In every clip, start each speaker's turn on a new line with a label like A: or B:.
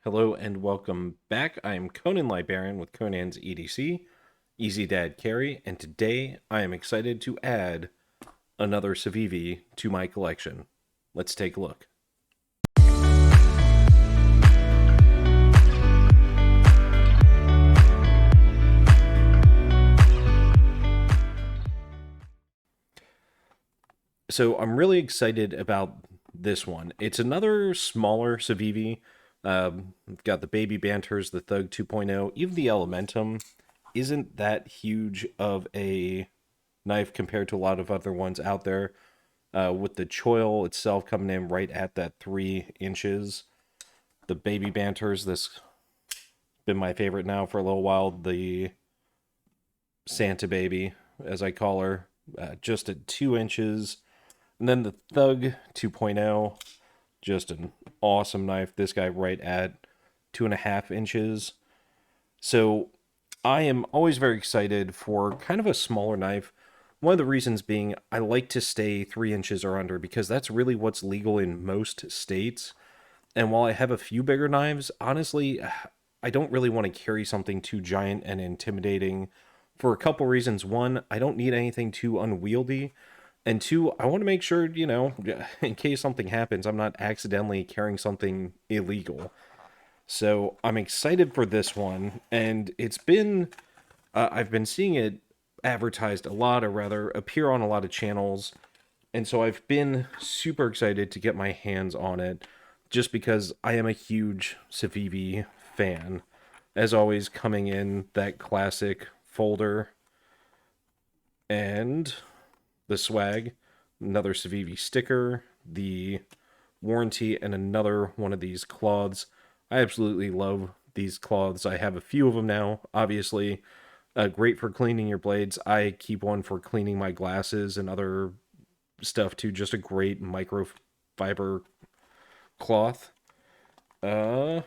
A: Hello and welcome back. I am Conan Librarian with Conan's EDC, Easy Dad Carry, and today I am excited to add another Civivi to my collection. Let's take a look. So I'm really excited about this one. It's another smaller Civivi. Got the Baby Banters, the Thug 2.0, even the Elementum isn't that huge of a knife compared to a lot of other ones out there. With the choil itself coming in right at that 3 inches. The Baby Banters, this been my favorite now for a little while. The Santa Baby, as I call her, just at 2 inches. And then the Thug 2.0, just an awesome knife. This guy right at 2.5 inches. So I am always very excited for kind of a smaller knife. One of the reasons being I like to stay 3 inches or under because that's really what's legal in most states. And while I have a few bigger knives, honestly, I don't really want to carry something too giant and intimidating for a couple reasons. One, I don't need anything too unwieldy. And two, I want to make sure, in case something happens, I'm not accidentally carrying something illegal. So I'm excited for this one. And I've been seeing it advertised a lot, or rather, appear on a lot of channels. And so I've been super excited to get my hands on it, just because I am a huge Civivi fan. As always, coming in that classic folder and the swag, another Civivi sticker, the warranty, and another one of these cloths. I absolutely love these cloths. I have a few of them now, obviously. Great for cleaning your blades. I keep one for cleaning my glasses and other stuff too. Just a great microfiber cloth. Another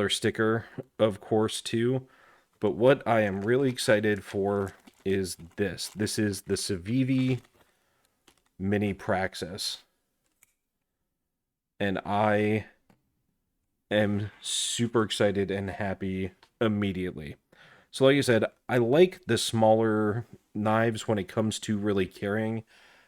A: sticker, of course, too. But what I am really excited for is this. This is the Civivi Mini Praxis. And I am super excited and happy immediately. So like I said, I like the smaller knives when it comes to really carrying,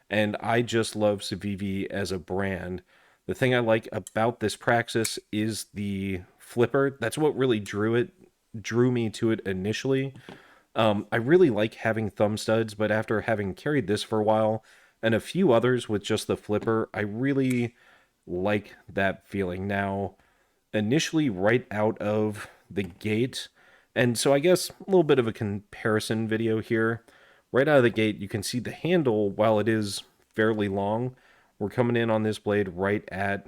A: and I just love Civivi as a brand. The thing I like about this Praxis is the flipper. That's what really drew me to it initially. I really like having thumb studs, but after having carried this for a while and a few others with just the flipper, I really like that feeling. Now, initially right out of the gate, and so I guess a little bit of a comparison video here. Right out of the gate, you can see the handle, while it is fairly long, we're coming in on this blade right at,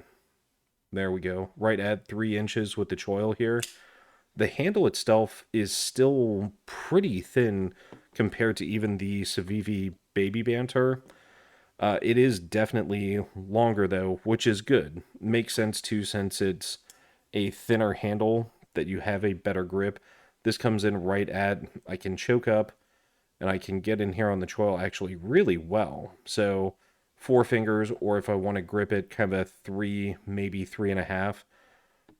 A: there we go, right at 3 inches with the choil here. The handle itself is still pretty thin compared to even the Civivi Baby Banter. It is definitely longer though, which is good. Makes sense too, since it's a thinner handle that you have a better grip. This comes in right at, I can choke up and I can get in here on the choil actually really well. So 4 fingers, or if I want to grip it, kind of a 3, maybe 3.5.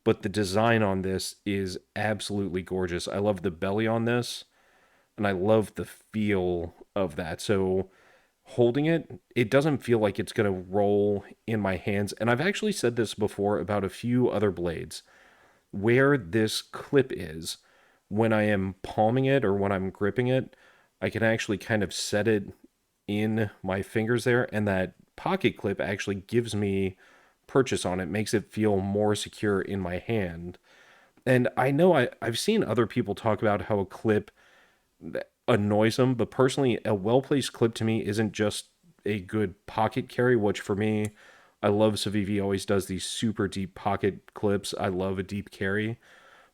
A: But the design on this is absolutely gorgeous. I love the belly on this, and I love the feel of that. So holding it, it doesn't feel like it's going to roll in my hands. And I've actually said this before about a few other blades. Where this clip is, when I am palming it or when I'm gripping it, I can actually kind of set it in my fingers there, and that pocket clip actually gives me purchase on it, makes it feel more secure in my hand. And I know I've seen other people talk about how a clip annoys them, but personally, a well-placed clip to me isn't just a good pocket carry, which for me, I love Civivi always does these super deep pocket clips. I love a deep carry.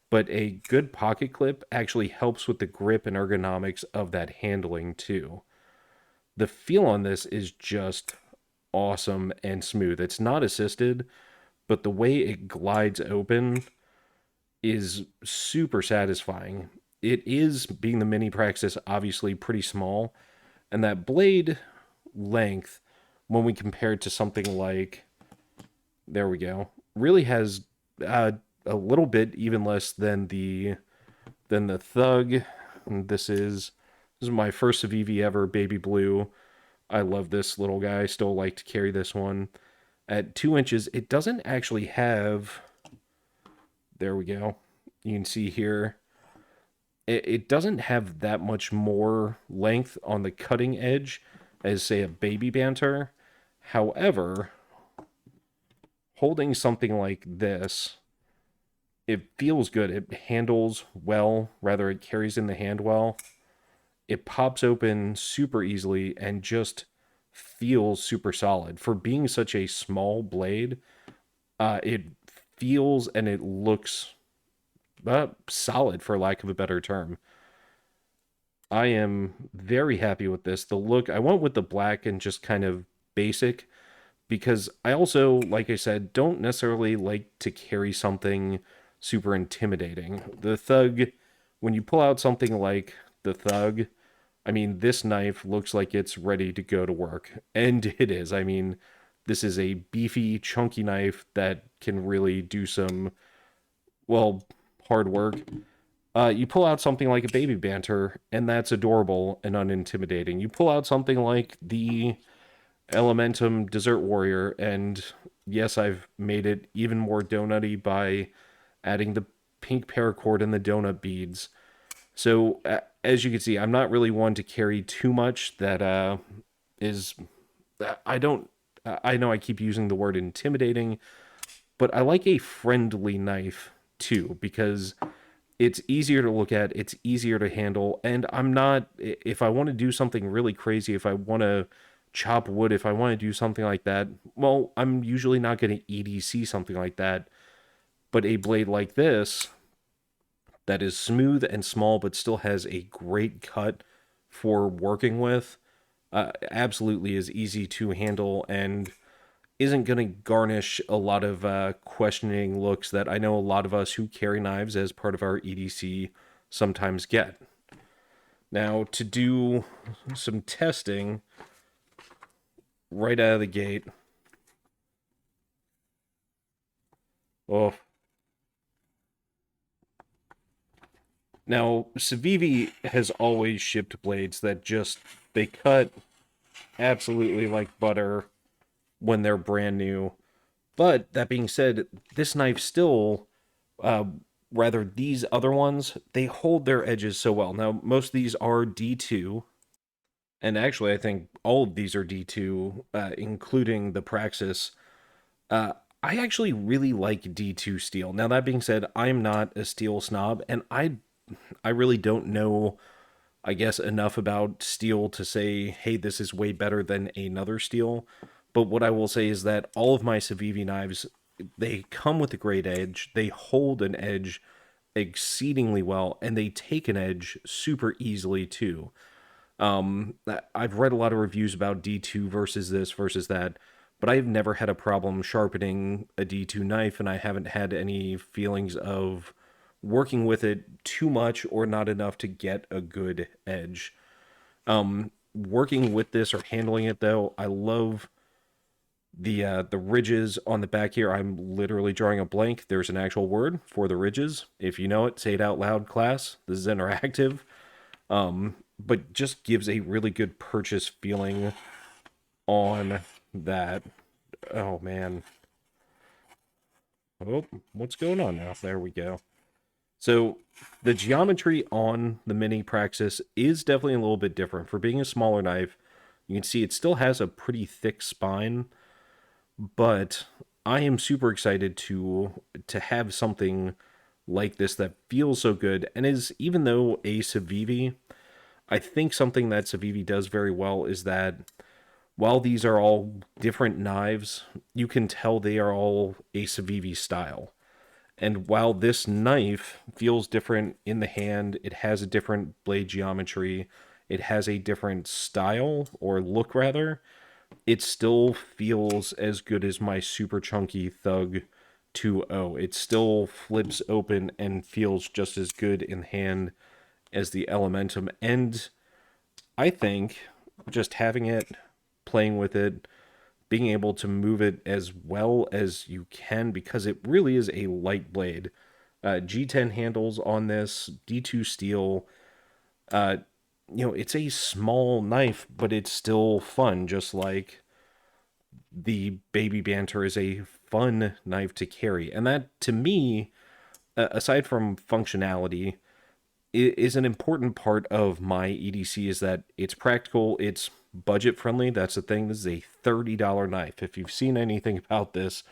A: But a good pocket clip actually helps with the grip and ergonomics of that handling too. The feel on this is just awesome and smooth. It's not assisted, but the way it glides open is super satisfying. It is, being the mini Praxis, obviously pretty small, and that blade length, when we compare it to something like, there we go, really has a little bit, even less than the Thug. And this is my first Civivi ever, baby blue. I love this little guy. I still like to carry this one. At 2 inches, it doesn't actually have. There we go. You can see here. It doesn't have that much more length on the cutting edge as, say, a baby banter. However, holding something like this, it feels good. It handles well, rather, it carries in the hand well. It pops open super easily and just feels super solid. For being such a small blade, it feels and it looks solid, for lack of a better term. I am very happy with this. The look, I went with the black and just kind of basic because I also, like I said, don't necessarily like to carry something super intimidating. The Thug, when you pull out something like the Thug, I mean, this knife looks like it's ready to go to work. And it is. I mean, this is a beefy, chunky knife that can really do some, well, hard work. You pull out something like a baby banter, and that's adorable and unintimidating. You pull out something like the Elementum Desert Warrior, and yes, I've made it even more donutty by adding the pink paracord and the donut beads. So, as you can see, I'm not really one to carry too much that is. I don't. I know I keep using the word intimidating, but I like a friendly knife too because it's easier to look at, it's easier to handle, and I'm not. If I want to do something really crazy, if I want to chop wood, if I want to do something like that, well, I'm usually not going to EDC something like that. But a blade like this, that is smooth and small but still has a great cut for working with, absolutely is easy to handle and isn't going to garnish a lot of questioning looks that I know a lot of us who carry knives as part of our EDC sometimes get. Now, to do some testing right out of the gate. Oh, now Civivi has always shipped blades that just they cut absolutely like butter when they're brand new. But that being said, this knife still, uh, rather these other ones, they hold their edges so well. Now, most of these are D2, and actually, I think all of these are D2, including the Praxis. Uh, I actually really like D2 steel. Now, that being said, I'm not a steel snob, and I really don't know, I guess, enough about steel to say, hey, this is way better than another steel. But what I will say is that all of my Civivi knives, they come with a great edge. They hold an edge exceedingly well, and they take an edge super easily too. I've read a lot of reviews about D2 versus this versus that, but I've never had a problem sharpening a D2 knife, and I haven't had any feelings of working with it too much or not enough to get a good edge. Working with this or handling it though, I love the ridges on the back here. I'm literally drawing a blank. There's an actual word for the ridges. If you know it, say it out loud, class. This is interactive. But just gives a really good purchase feeling on that. Oh man. Oh, what's going on now? There we go. So the geometry on the mini Praxis is definitely a little bit different. For being a smaller knife, you can see it still has a pretty thick spine, but I am super excited to have something like this that feels so good and is, even though a Civivi, I think something that Civivi does very well is that while these are all different knives, you can tell they are all a Civivi style. And while this knife feels different in the hand, it has a different blade geometry, it has a different style, or look rather, it still feels as good as my super chunky Thug 2.0. It still flips open and feels just as good in hand as the Elementum. And I think just having it, playing with it, being able to move it as well as you can because it really is a light blade. G10 handles on this, D2 steel. Uh, it's a small knife, but it's still fun, just like the Baby Banter is a fun knife to carry. And that, to me, aside from functionality, is an important part of my EDC is that it's practical, it's budget friendly. That's the thing. This is a $30 knife. If you've seen anything about this,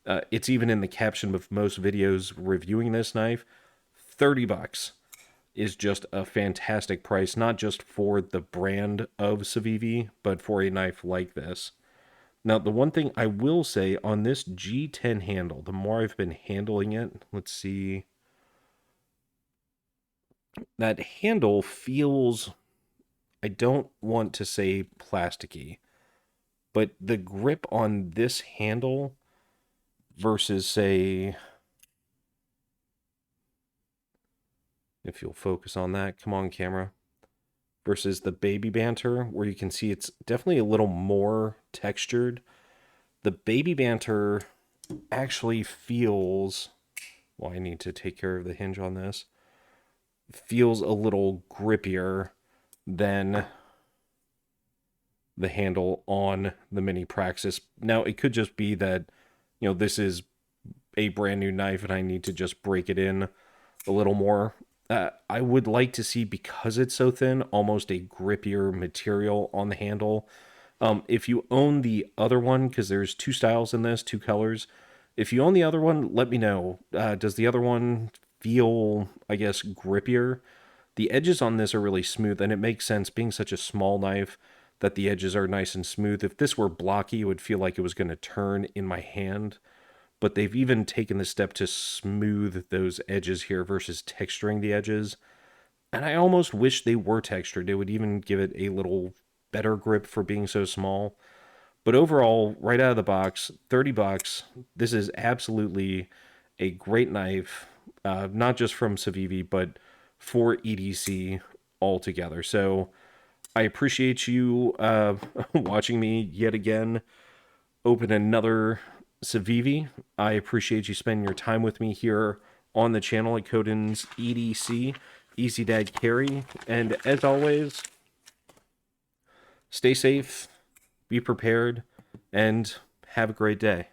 A: it's even in the caption of most videos reviewing this knife. 30 bucks is just a fantastic price, not just for the brand of Civivi, but for a knife like this. Now, the one thing I will say on this G10 handle, the more I've been handling it, let's see, that handle feels, I don't want to say plasticky, but the grip on this handle versus, say, if you'll focus on that, come on, camera, versus the Baby Banter, where you can see it's definitely a little more textured. The Baby Banter actually feels, well, I need to take care of the hinge on this, feels a little grippier than the handle on the Mini Praxis. Now, it could just be that, this is a brand new knife and I need to just break it in a little more. I would like to see, because it's so thin, almost a grippier material on the handle. If you own the other one, because there's two styles in this, two colors. If you own the other one, let me know. Does the other one feel, I guess, grippier? The edges on this are really smooth, and it makes sense, being such a small knife, that the edges are nice and smooth. If this were blocky, it would feel like it was going to turn in my hand. But they've even taken the step to smooth those edges here versus texturing the edges. And I almost wish they were textured. It would even give it a little better grip for being so small. But overall, right out of the box, 30 bucks. This is absolutely a great knife, not just from Civivi, but for EDC altogether. So I appreciate you watching me yet again open another Civivi. I appreciate you spending your time with me here on the channel at Coden's EDC, Easy Dad Carry. And as always, stay safe, be prepared, and have a great day.